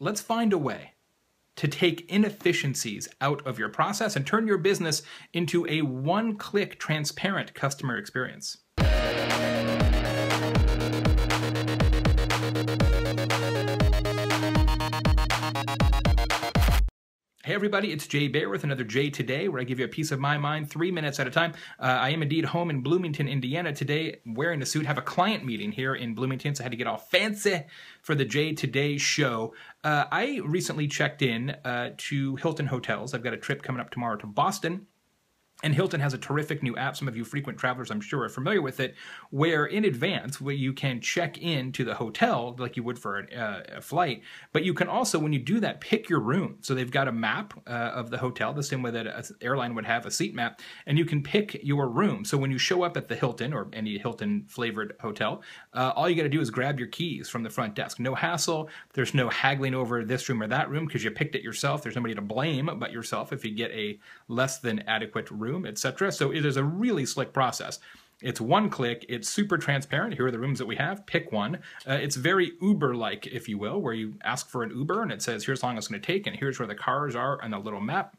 let's find a way to take inefficiencies out of your process and turn your business into a one-click, transparent customer experience. Hey everybody, it's Baer with another J Today, where I give you a piece of my mind 3 minutes at a time. I am indeed home in Bloomington, Indiana today, wearing a suit. Have a client meeting here in Bloomington, so I had to get all fancy for the J Today show. I recently checked in to Hilton Hotels. I've got a trip coming up tomorrow to Boston. And Hilton has a terrific new app. Some of you frequent travelers, I'm sure, are familiar with it, where in advance, where you can check in to the hotel like you would for a flight, but you can also, when you do that, pick your room. So they've got a map of the hotel, the same way that an airline would have a seat map, and you can pick your room. So when you show up at the Hilton or any Hilton-flavored hotel, all you got to do is grab your keys from the front desk. No hassle. There's no haggling over this room or that room because you picked it yourself. There's nobody to blame but yourself if you get a less than adequate room, etc. So it is a really slick process. It's one click, it's super transparent. Here are the rooms that we have, pick one. It's very Uber-like, if you will, where you ask for an Uber and it says, here's how long it's going to take and here's where the cars are on a little map.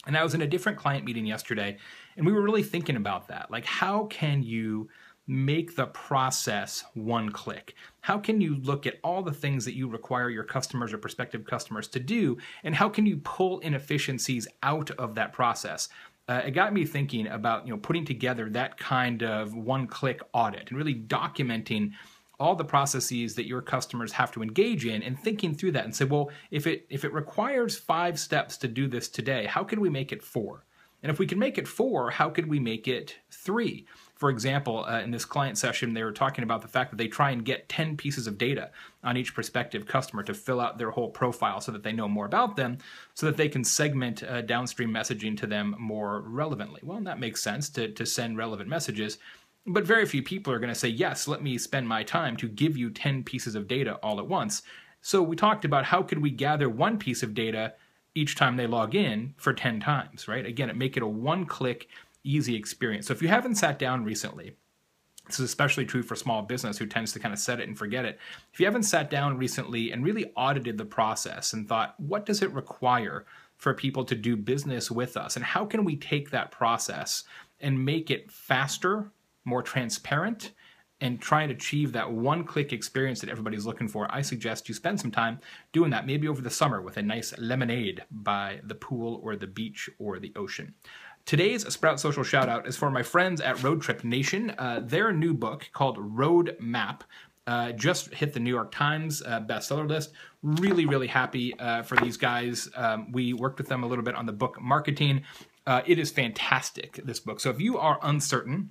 And I was in a different client meeting yesterday and we were really thinking about that. Like, how can you make the process one click? How can you look at all the things that you require your customers or prospective customers to do, and how can you pull inefficiencies out of that process? It got me thinking about, putting together that kind of one-click audit and really documenting all the processes that your customers have to engage in and thinking through that and say, well, if it requires 5 steps to do this today, how can we make it 4? And if we can make it 4, how could we make it 3? For example, in this client session, they were talking about the fact that they try and get 10 pieces of data on each prospective customer to fill out their whole profile so that they know more about them, so that they can segment downstream messaging to them more relevantly. Well, that makes sense to send relevant messages, but very few people are going to say, yes, let me spend my time to give you 10 pieces of data all at once. So we talked about how could we gather one piece of data each time they log in for 10 times, right? Again, make it a one-click, easy experience. So if you haven't sat down recently, this is especially true for small business who tends to kind of set it and forget it. If you haven't sat down recently and really audited the process and thought, what does it require for people to do business with us? And how can we take that process and make it faster, more transparent, and try and achieve that one-click experience that everybody's looking for? I suggest you spend some time doing that, maybe over the summer with a nice lemonade by the pool or the beach or the ocean. Today's Sprout Social Shoutout is for my friends at Road Trip Nation. Their new book called Road Map just hit the New York Times bestseller list. Really, really happy for these guys. We worked with them a little bit on the book marketing. It is fantastic, this book. So if you are uncertain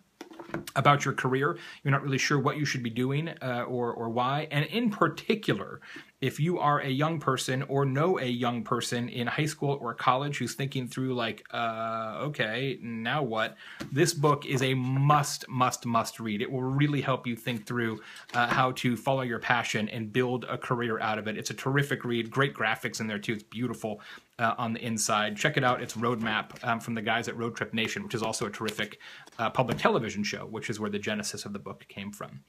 about your career, you're not really sure what you should be doing or why, and in particular, if you are a young person or know a young person in high school or college who's thinking through like, okay, now what? This book is a must read. It will really help you think through how to follow your passion and build a career out of it. It's a terrific read, great graphics in there too. It's beautiful on the inside. Check it out. It's Roadmap from the guys at Road Trip Nation, which is also a terrific public television show, which is where the genesis of the book came from.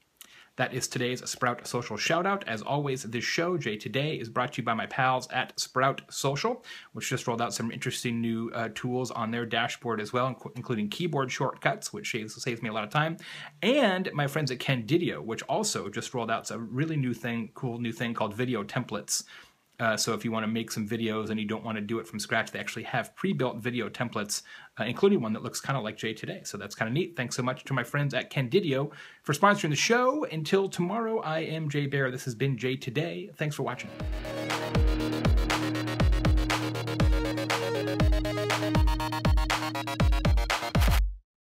That is today's Sprout Social Shoutout. As always, this show, J Today, is brought to you by my pals at Sprout Social, which just rolled out some interesting new tools on their dashboard as well, including keyboard shortcuts, which saves me a lot of time, and my friends at Candidio, which also just rolled out a really cool new thing called video templates. So if you want to make some videos and you don't want to do it from scratch, they actually have pre-built video templates, including one that looks kind of like J Today. So that's kind of neat. Thanks so much to my friends at Candidio for sponsoring the show. Until tomorrow, I am Baer. This has been J Today. Thanks for watching.